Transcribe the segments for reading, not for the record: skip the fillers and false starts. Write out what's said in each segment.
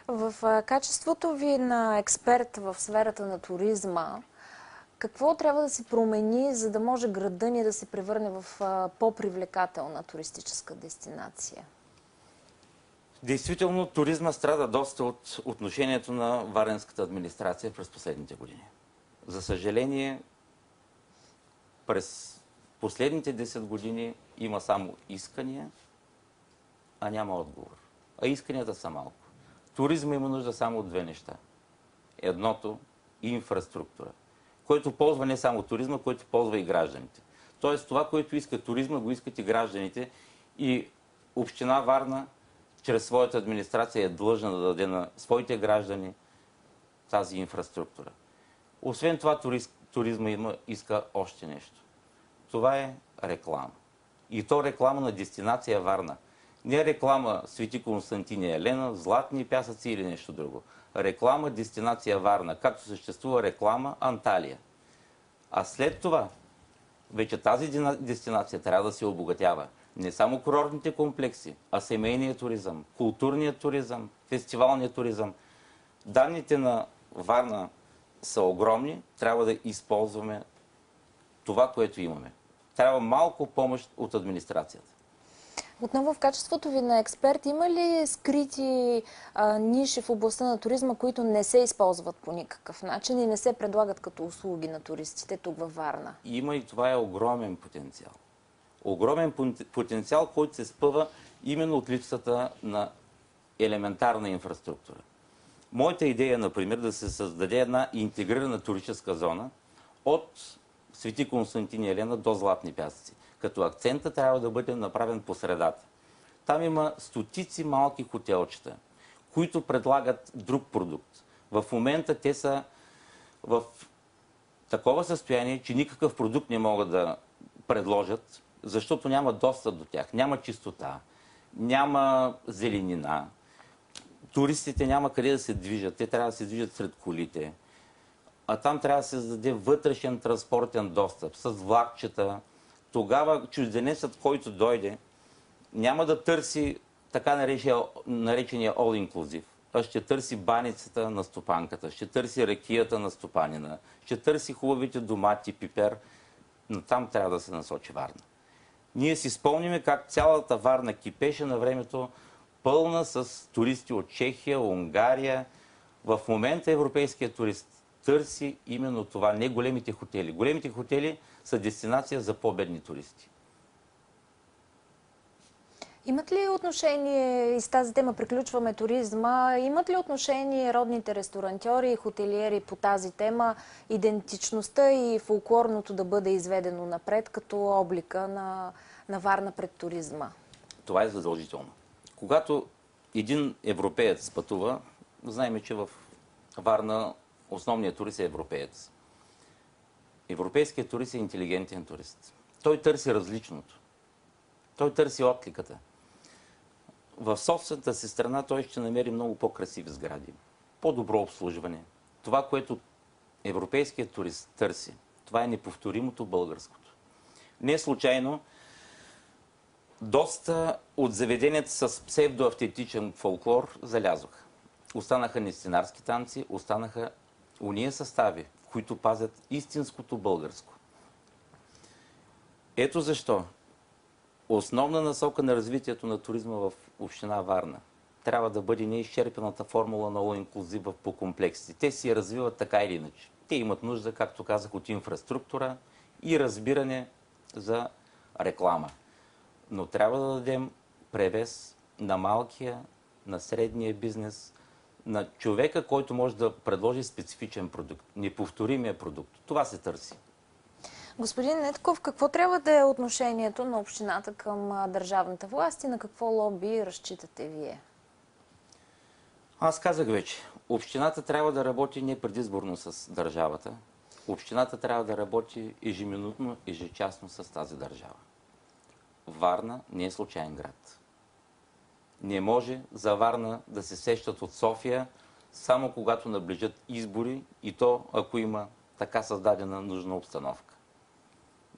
В качеството ви на експерт в сферата на туризма, какво трябва да се промени, за да може града ни да се превърне в по-привлекателна туристическа дестинация? Действително, туризма страда доста от отношението на варненската администрация през последните години. За съжаление, през последните 10 години има само искания, а няма отговор. А исканията са малко. Туризма има нужда само от две неща. Едното – инфраструктура, който ползва не само туризма, който ползва и гражданите. Тоест това, което иска туризма, го искат и гражданите, и община Варна чрез своята администрация е длъжна да даде на своите граждани тази инфраструктура. Освен това, туризма иска още нещо. Това е реклама. И то реклама на дестинация Варна. Не реклама Свети Константин и Елена, Златни пясъци или нещо друго. Реклама дестинация Варна, както съществува реклама Анталия. А след това, вече тази дестинация трябва да се обогатява. Не само курортните комплекси, а семейният туризъм, културният туризъм, фестивалният туризъм. Данните на Варна са огромни, трябва да използваме това, което имаме. Трябва малко помощ от администрацията. Отново в качеството ви на експерт, има ли скрити ниши в областта на туризма, които не се използват по никакъв начин и не се предлагат като услуги на туристите тук във Варна? Има, и това е огромен потенциал. Огромен потенциал, който се спъва именно от липсата на елементарна инфраструктура. Моята идея, например, да се създаде една интегрирана туристическа зона от Свети Константин и Елена до Златни пясъци, като акцента трябва да бъде направен по средата. Там има стотици малки хотелчета, които предлагат друг продукт. В момента те са в такова състояние, че никакъв продукт не могат да предложат, защото няма достъп до тях, няма чистота, няма зеленина. Туристите няма къде да се движат, те трябва да се движат сред колите. А там трябва да се създаде вътрешен транспортен достъп с влакчета. Тогава чужденецът, който дойде, няма да търси така наречения all-inclusive, а ще търси баницата на стопанката, ще търси ракията на стопанина, ще търси хубавите домати, пипер, но там трябва да се насочи Варна. Ние си спомниме как цялата Варна кипеше на времето, пълна с туристи от Чехия, Унгария. В момента европейският турист търси именно това, не големите хотели. Големите хотели са дестинация за по-бедни туристи. Имат ли отношение, и с тази тема приключваме туризма, имат ли отношение родните ресторантьори и хотелиери по тази тема, идентичността и фолклорното да бъде изведено напред като облика на Варна пред туризма? Това е задължително. Когато един европеец пътува, знаем, че в Варна основният турист е европеец. Европейският турист е интелигентен турист. Той търси различното. Той търси откликата. В собствената си страна той ще намери много по-красиви сгради, по-добро обслужване. Това, което европейският турист търси, това е неповторимото българското. Не случайно доста от заведенията с псевдоавтентичен фолклор залязоха. Останаха нестинарски танци, останаха уния състави, които пазят истинското българско. Ето защо основна насока на развитието на туризма в община Варна трябва да бъде неизчерпаната формула на all inclusive по комплексите. Те си я развиват така или иначе. Те имат нужда, както казах, от инфраструктура и разбиране за реклама. Но трябва да дадем превес на малкия, на средния бизнес, на човека, който може да предложи специфичен продукт, неповторимия продукт. Това се търси. Господин Недков, какво трябва да е отношението на общината към държавната власт и на какво лоби разчитате вие? Аз казах вече, общината трябва да работи не предизборно с държавата. Общината трябва да работи ежеминутно, ежечасно с тази държава. Варна не е случайен град. Не може за Варна да се сещат от София само когато наближат избори и то, ако има така създадена нужна обстановка.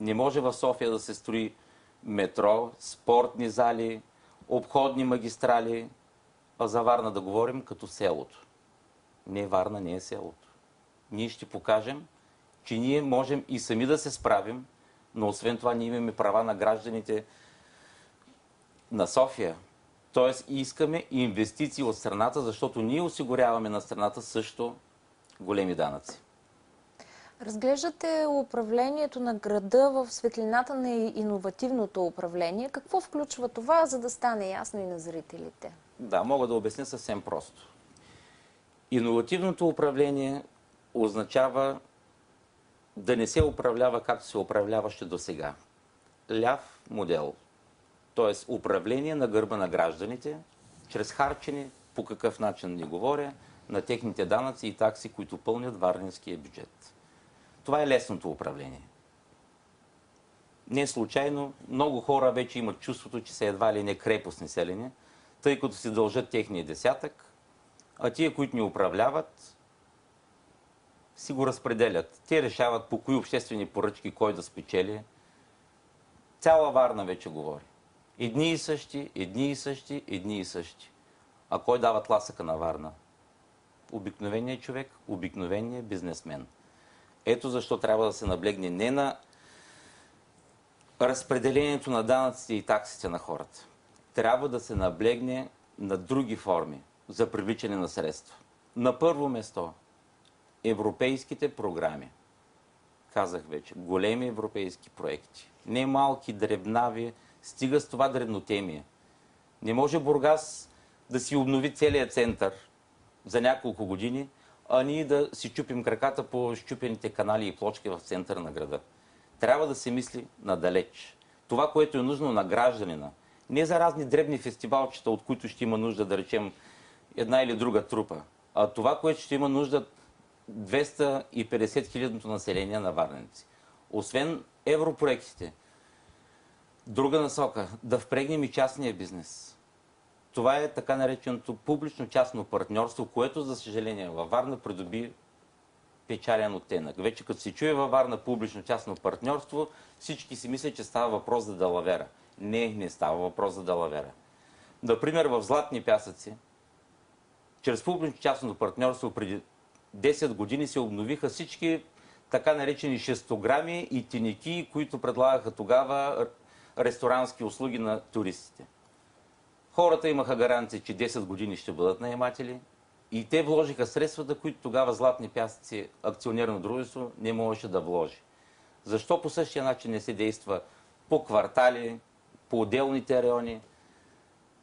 Не може в София да се строи метро, спортни зали, обходни магистрали, а за Варна да говорим като селото. Не, Варна не е селото. Ние ще покажем, че ние можем и сами да се справим, но освен това ние имаме права на гражданите на София. Тоест искаме инвестиции от страната, защото ние осигуряваме на страната също големи данъци. Разглеждате управлението на града в светлината на иновативното управление. Какво включва това, за да стане ясно и на зрителите? Да, мога да обясня съвсем просто. Иновативното управление означава да не се управлява както се управляваше до сега. Ляв модел. Т.е. управление на гърба на гражданите, чрез харчене, по какъв начин не говоря, на техните данъци и такси, които пълнят варненския бюджет. Това е лесното управление. Не случайно много хора вече имат чувството, че са едва ли не крепостни селени, тъй като си дължат техния десятък, а тия, които ни управляват, си го разпределят. Те решават по кои обществени поръчки кой да спечели. Цяла Варна вече говори. Едни и същи, едни и същи, едни и същи. А кой дава тласъка на Варна? Обикновеният човек, обикновеният бизнесмен. Ето защо трябва да се наблегне не на разпределението на данъците и таксите на хората. Трябва да се наблегне на други форми за привличане на средства. На първо место европейските програми. Казах вече, големи европейски проекти. Не малки, дребнави, стига с това дребнотемие. Не може Бургас да си обнови целият център за няколко години, а ние да си чупим краката по щупените канали и плочки в центъра на града. Трябва да се мисли надалеч. Това, което е нужно на гражданина, не за разни дребни фестивалчета, от които ще има нужда, да речем, една или друга трупа, а това, което ще има нужда 250 хилядното население на варненци. Освен европроектите, друга насока, да впрегнем и частния бизнес. Това е така нареченото публично-частно партньорство, което, за съжаление, във Варна придоби печален оттенък. Вече като се чуе във Варна публично-частно партньорство, всички си мислят, че става въпрос за далавера. Не става въпрос за далавера. Например, в Златни пясъци, чрез публично-частното партньорство преди 10 години се обновиха всички така наречени шестограми и теники, които предлагаха тогава ресторански услуги на туристите. Хората имаха гаранция, че 10 години ще бъдат наематели и те вложиха средствата, които тогава Златни пясъци, акционерно дружество, не можеше да вложи. Защо по същия начин не се действа по квартали, по отделните райони?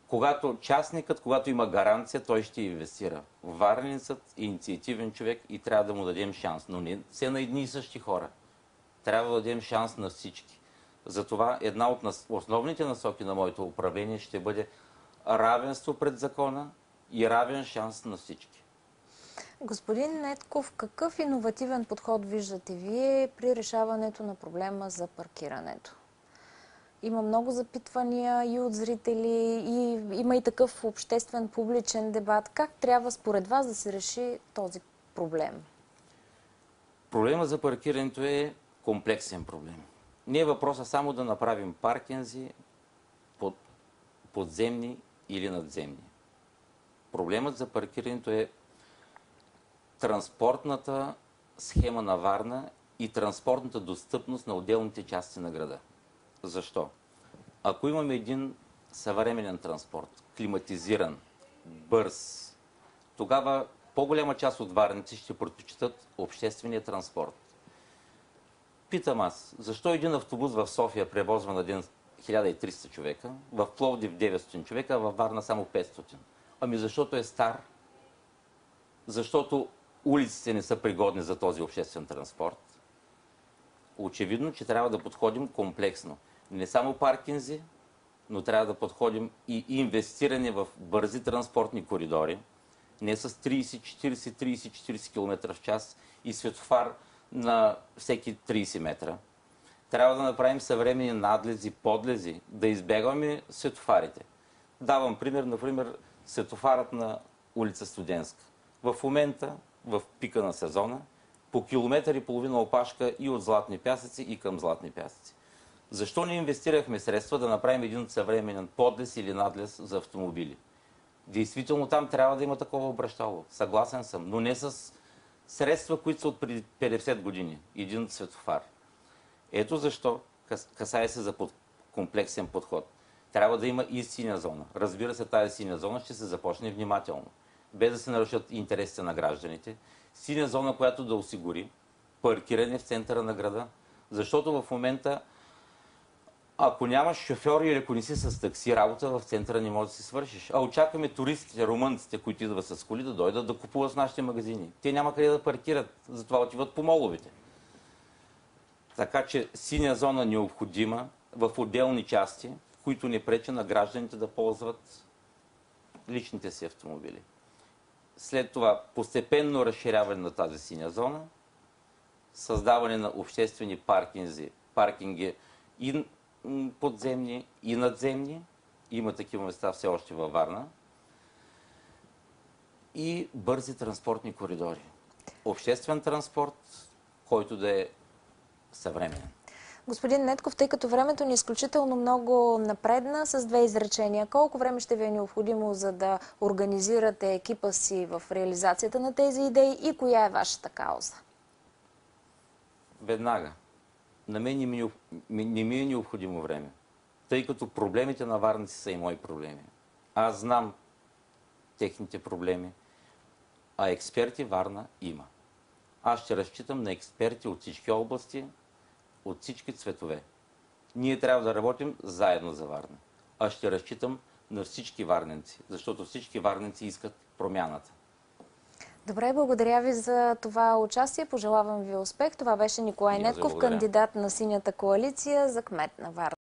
Когато частникът, когато има гаранция, той ще инвестира. Варненецът е инициативен човек и трябва да му дадем шанс. Но не все на едни и същи хора. Трябва да дадем шанс на всички. Затова една от основните насоки на моето управление ще бъде равенство пред закона и равен шанс на всички. Господин Недков, какъв иновативен подход виждате Вие при решаването на проблема за паркирането? Има много запитвания и от зрители, и има и такъв обществен публичен дебат. Как трябва според вас да се реши този проблем? Проблема за паркирането е комплексен проблем. Не е въпроса само да направим паркинзи подземни или надземни. Проблемът за паркирането е транспортната схема на Варна и транспортната достъпност на отделните части на града. Защо? Ако имаме един съвременен транспорт, климатизиран, бърз, тогава по-голяма част от варненци ще предпочитат обществения транспорт. Питам аз, защо един автобус в София превозва на ден 1300 човека, в Пловдив 900 човека, а във Варна само 500? Ами защото е стар, защото улиците не са пригодни за този обществен транспорт. Очевидно, че трябва да подходим комплексно. Не само паркинзи, но трябва да подходим и инвестиране в бързи транспортни коридори, не с 30-40 км в час и светофар на всеки 30 метра. Трябва да направим съвременни надлези, подлези, да избягваме светофарите. Давам пример, например, светофарът на улица Студентска. В момента, в пика на сезона, по километър и половина опашка и от Златни пясъци и към Златни пясъци. Защо не инвестирахме средства да направим един съвременен подлез или надлез за автомобили? Действително там трябва да има такова обращало. Съгласен съм, но не с средства, които са от преди 50 години. Един светофар. Ето защо касае се за комплексен подход. Трябва да има и синя зона. Разбира се, тази синя зона ще се започне внимателно, без да се нарушат интересите на гражданите. Синя зона, която да осигури паркиране в центъра на града, защото в момента, ако нямаш шофьор или ако не си с такси, работа в центъра не можеш да си свършиш. А очакваме туристите, румънците, които идват с коли, да дойдат да купуват в нашите магазини. Те няма къде да паркират, затова отиват по моловете. Така че синя зона необходима в отделни части, които не пречи на гражданите да ползват личните си автомобили. След това постепенно разширяване на тази синя зона, създаване на обществени паркинги и подземни, и надземни. Има такива места все още във Варна. И бързи транспортни коридори. Обществен транспорт, който да е съвременен. Господин Недков, тъй като времето ни е изключително много напредна, с две изречения. Колко време ще ви е необходимо, за да организирате екипа си в реализацията на тези идеи и коя е вашата кауза? Веднага. На мен не ми е необходимо време, тъй като проблемите на варнаци са и мои проблеми. Аз знам техните проблеми, а експерти Варна има. Аз ще разчитам на експерти от всички области, от всички цветове. Ние трябва да работим заедно за Варна. Аз ще разчитам на всички варненци, защото всички варненци искат промяната. Добре, благодаря ви за това участие. Пожелавам ви успех. Това беше Николай Недков, кандидат на Синята коалиция за кмет на Варна.